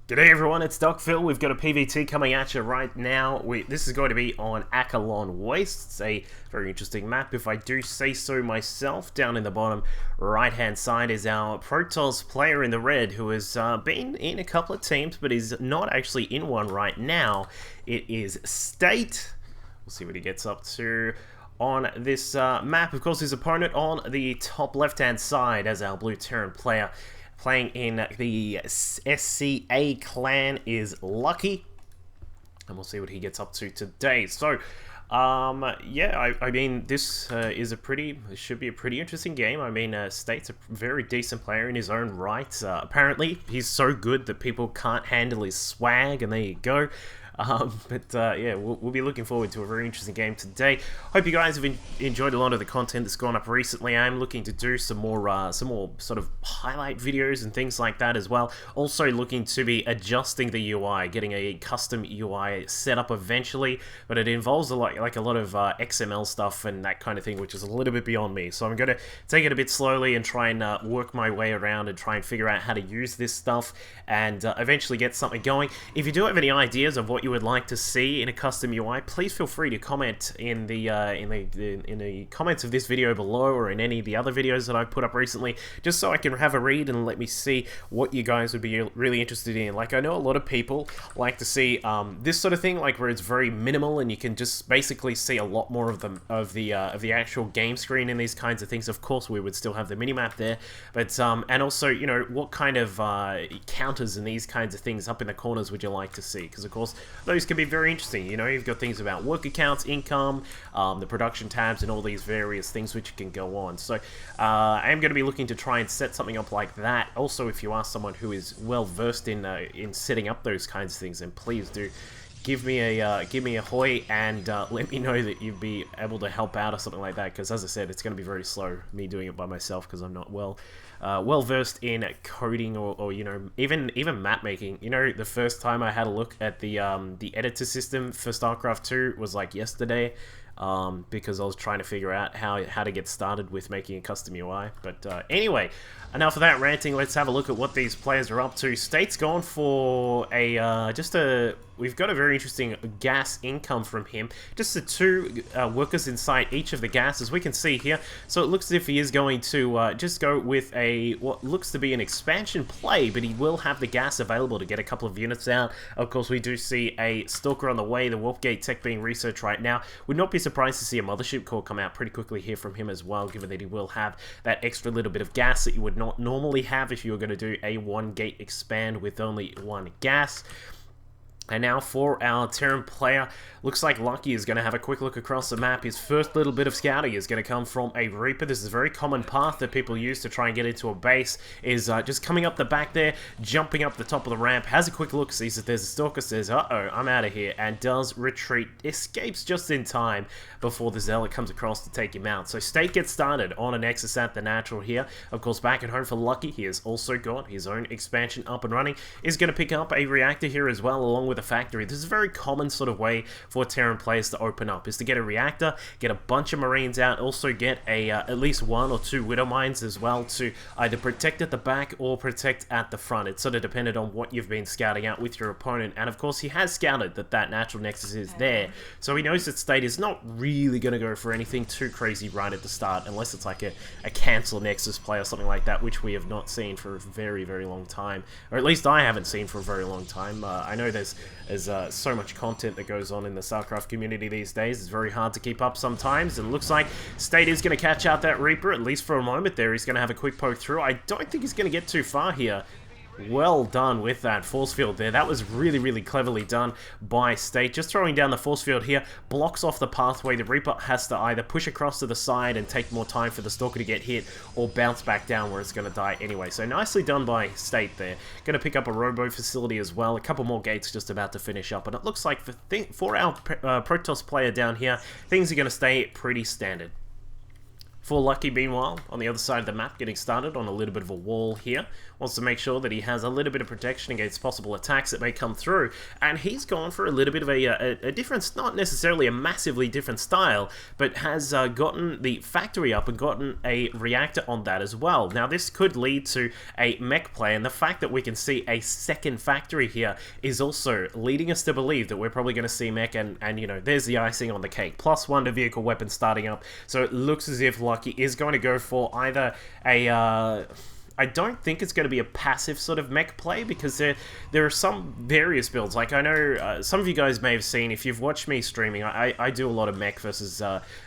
G'day everyone, it's Doc Phil. We've got a PVT coming at you right now. This is going to be on Akalon Waste. It's a very interesting map, if I do say so myself. Down in the bottom right-hand side is our Protoss player in the red, who has been in a couple of teams, but is not actually in one right now. It is State. We'll see what he gets up to on this map. Of course, his opponent on the top left-hand side as our blue Terran player playing in the SCA clan is Lucky, and we'll see what he gets up to today. So, yeah, I mean, this should be a pretty interesting game. I mean, State's a very decent player in his own right. Apparently, he's so good that people can't handle his swag, and there you go. Yeah, we'll be looking forward to a very interesting game today. Hope you guys have enjoyed a lot of the content that's gone up recently. I'm looking to do some more sort of highlight videos and things like that as well. Also looking to be adjusting the UI, getting a custom UI set up eventually, but it involves a lot of XML stuff and that kind of thing, which is a little bit beyond me. So I'm going to take it a bit slowly and try and work my way around and try and figure out how to use this stuff and eventually get something going. If you do have any ideas of what you would like to see in a custom UI, please feel free to comment in the comments of this video below, or in any of the other videos that I've put up recently, just so I can have a read and let me see what you guys would be really interested in. Like, I know a lot of people like to see this sort of thing, like where it's very minimal and you can just basically see a lot more of the actual game screen in these kinds of things. Of course, we would still have the minimap there, but and also, you know, what kind of counters and these kinds of things up in the corners would you like to see? Because of course, those can be very interesting. You know, you've got things about work accounts, income, the production tabs, and all these various things which can go on. So I am going to be looking to try and set something up like that. Also, if you are someone who is well versed in setting up those kinds of things, then please do give me a hoy and let me know that you'd be able to help out or something like that, because as I said, it's going to be very slow me doing it by myself, because I'm not well versed in coding or you know, even map making. You know, the first time I had a look at the editor system for StarCraft 2 was like yesterday, because I was trying to figure out how to get started with making a custom UI. But anyway, enough of that ranting. Let's have a look at what these players are up to. State's gone for we've got a very interesting gas income from him. Just the two workers inside each of the gases we can see here. So it looks as if he is going to just go with what looks to be an expansion play, but he will have the gas available to get a couple of units out. Of course, we do see a Stalker on the way, the Warp Gate tech being researched right now. Would not be surprised to see a Mothership core come out pretty quickly here from him as well, given that he will have that extra little bit of gas that you would not normally have if you were going to do a one gate expand with only one gas. And now for our Terran player, looks like Lucky is going to have a quick look across the map. His first little bit of scouting is going to come from a Reaper. This is a very common path that people use to try and get into a base, is just coming up the back there, jumping up the top of the ramp, has a quick look, sees that there's a Stalker, says, uh-oh, I'm out of here, and does retreat, escapes just in time before the Zealot comes across to take him out. So State gets started on a Nexus at the natural here. Of course, back at home for Lucky, he has also got his own expansion up and running. Is going to pick up a reactor here as well, along with a factory. This is a very common sort of way for Terran players to open up, is to get a reactor, get a bunch of Marines out, also get at least 1 or 2 Widow Mines as well to either protect at the back or protect at the front. It's sort of dependent on what you've been scouting out with your opponent, and of course he has scouted that natural Nexus is there, so he knows that State is not really going to go for anything too crazy right at the start, unless it's like a cancel Nexus play or something like that, which we have not seen for a very, very long time, or at least I haven't seen for a very long time. I know there's so much content that goes on in the StarCraft community these days. It's very hard to keep up sometimes, and it looks like State is going to catch out that Reaper, at least for a moment there. He's going to have a quick poke through. I don't think he's going to get too far here. Well done with that force field there. That was really, really cleverly done by State. Just throwing down the force field here blocks off the pathway. The Reaper has to either push across to the side and take more time for the Stalker to get hit, or bounce back down where it's going to die anyway. So nicely done by State there. Going to pick up a Robo facility as well. A couple more gates just about to finish up. And it looks like for our Protoss player down here, things are going to stay pretty standard. For Lucky, meanwhile, on the other side of the map, getting started on a little bit of a wall here. Wants to make sure that he has a little bit of protection against possible attacks that may come through. And he's gone for a little bit of a different, not necessarily a massively different style, but has gotten the factory up and gotten a reactor on that as well. Now, this could lead to a mech play, and the fact that we can see a second factory here is also leading us to believe that we're probably going to see mech, and you know, there's the icing on the cake. +1 to vehicle weapon starting up, so it looks as if Lucky is going to go for either a I don't think it's going to be a passive sort of mech play, because there are some various builds. Like, I know some of you guys may have seen, if you've watched me streaming, I do a lot of mech versus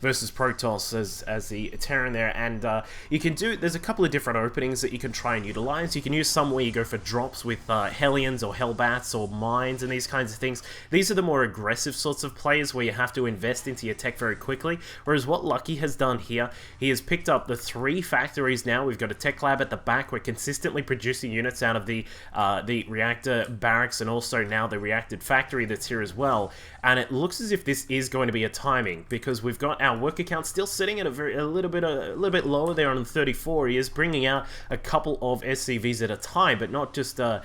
Protoss as the Terran there, and you can do, there's a couple of different openings that you can try and utilize. You can use some where you go for drops with Hellions or Hellbats or mines and these kinds of things. These are the more aggressive sorts of plays where you have to invest into your tech very quickly, whereas what Lucky has done here, he has picked up the 3 factories now. We've got a tech lab at the back. We're consistently producing units out of the reactor barracks, and also now the reacted factory that's here as well. And it looks as if this is going to be a timing, because we've got our worker count still sitting at a little bit lower there on 34. He is bringing out a couple of SCVs at a time, but not just I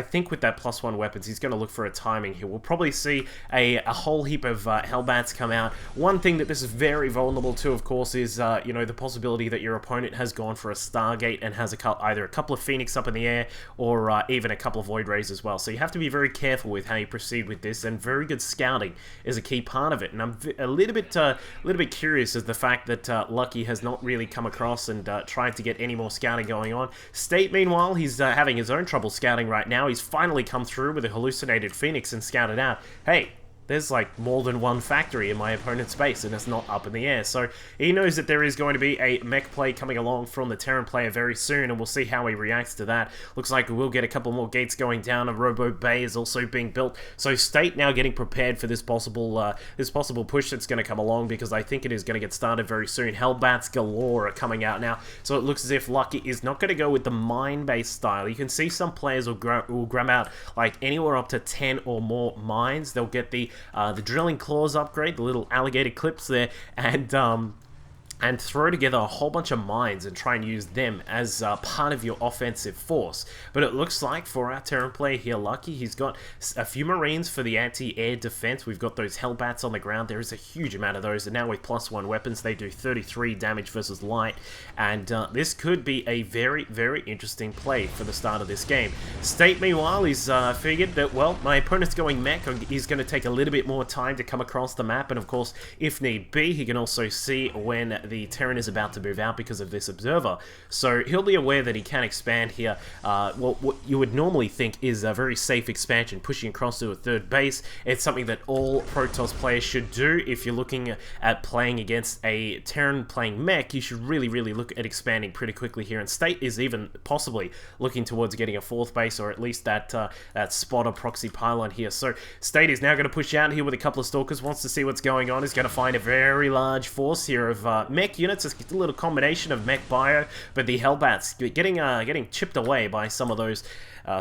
think with that +1 weapons, he's going to look for a timing here. We'll probably see a whole heap of Hellbats come out. One thing that this is very vulnerable to, of course, is you know, the possibility that your opponent has gone for a Stargate and has either a couple of Phoenix up in the air, or even a couple of Void Rays as well. So you have to be very careful with how you proceed with this, and very good scouting is a key part of it. And I'm a little bit curious as the fact that Lucky has not really come across and tried to get any more scouting going on. State, meanwhile, he's having his own trouble scouting right now. He's finally come through with a hallucinated Phoenix and scouted out, hey, there's like more than one factory in my opponent's base, and it's not up in the air. So he knows that there is going to be a mech play coming along from the Terran player very soon, and we'll see how he reacts to that. Looks like we'll get a couple more gates going down. A Robo Bay is also being built. So State now getting prepared for this possible push that's going to come along, because I think it is going to get started very soon. Hellbats galore are coming out now. So it looks as if Lucky is not going to go with the mine-based style. You can see some players will grab out like anywhere up to 10 or more mines. They'll get the drilling claws upgrade, the little alligator clips there, and throw together a whole bunch of mines and try and use them as part of your offensive force. But it looks like for our Terran player here, Lucky, he's got a few Marines for the anti-air defense. We've got those Hellbats on the ground. There is a huge amount of those, and now with +1 weapons, they do 33 damage versus light, and this could be a very, very interesting play for the start of this game. State, meanwhile, he's figured that, well, my opponent's going mech. He's going to take a little bit more time to come across the map, and of course, if need be, he can also see when the Terran is about to move out because of this observer. So he'll be aware that he can expand here. Well, what you would normally think is a very safe expansion, pushing across to a 3rd base. It's something that all Protoss players should do. If you're looking at playing against a Terran playing mech, you should really, really look at expanding pretty quickly here. And State is even possibly looking towards getting a 4th base, or at least that spotter proxy pylon here. So State is now going to push out here with a couple of Stalkers, wants to see what's going on. He's going to find a very large force here of mech units. It's a little combination of mech bio, but the Hellbats getting chipped away by some of those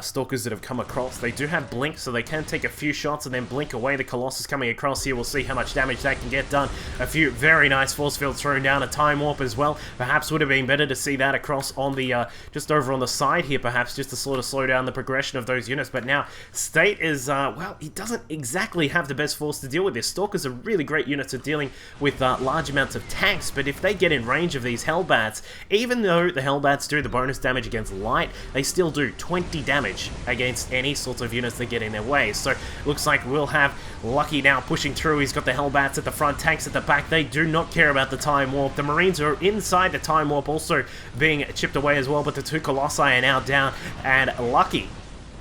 Stalkers that have come across. They do have blink, so they can take a few shots and then blink away. The Colossus coming across here. We'll see how much damage that can get done. A few very nice force fields thrown down. A time warp as well. Perhaps would have been better to see that across on the just over on the side here, perhaps, just to sort of slow down the progression of those units. But now State is well, he doesn't exactly have the best force to deal with this. Stalkers are really great units at dealing with large amounts of tanks, but if they get in range of these Hellbats, even though the Hellbats do the bonus damage against light, they still do 20 damage against any sorts of units that get in their way. So looks like we'll have Lucky now pushing through. He's got the Hellbats at the front, tanks at the back. They do not care about the time warp. The Marines are inside the time warp, also being chipped away as well, but the 2 Colossi are now down, and Lucky,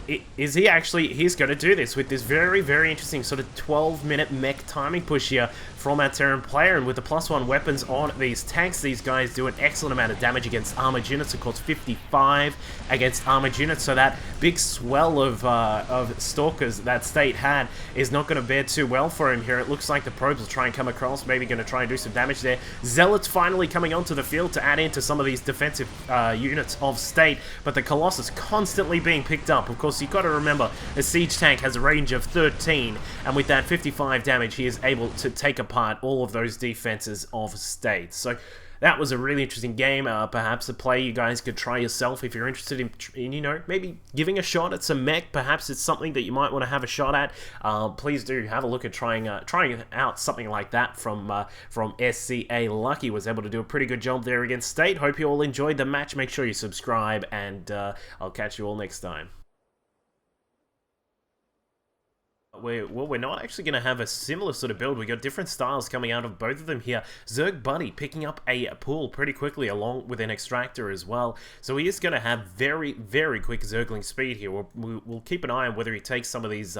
he's going to do this with this very, very interesting sort of 12-minute mech timing push here from our Terran player, and with the +1 weapons on these tanks, these guys do an excellent amount of damage against armored units. Of course, 55 against armored units, so that big swell of Stalkers that State had is not going to bear too well for him here. It looks like the probes will try and come across, maybe going to try and do some damage there. Zealots finally coming onto the field to add into some of these defensive units of State, but the Colossus constantly being picked up. Of course, you've got to remember, a siege tank has a range of 13, and with that 55 damage, he is able to take apart all of those defenses of State. So that was a really interesting game. Perhaps a play you guys could try yourself if you're interested in, you know, maybe giving a shot at some mech. Perhaps it's something that you might want to have a shot at. Please do have a look at trying out something like that from SCA. Lucky was able to do a pretty good job there against State. Hope you all enjoyed the match. Make sure you subscribe, and I'll catch you all next time. We're not actually going to have a similar sort of build. We got different styles coming out of both of them here. Zerg Buddy picking up a pool pretty quickly along with an extractor as well. So he is going to have very, very quick Zergling speed here. We'll keep an eye on whether he takes some of these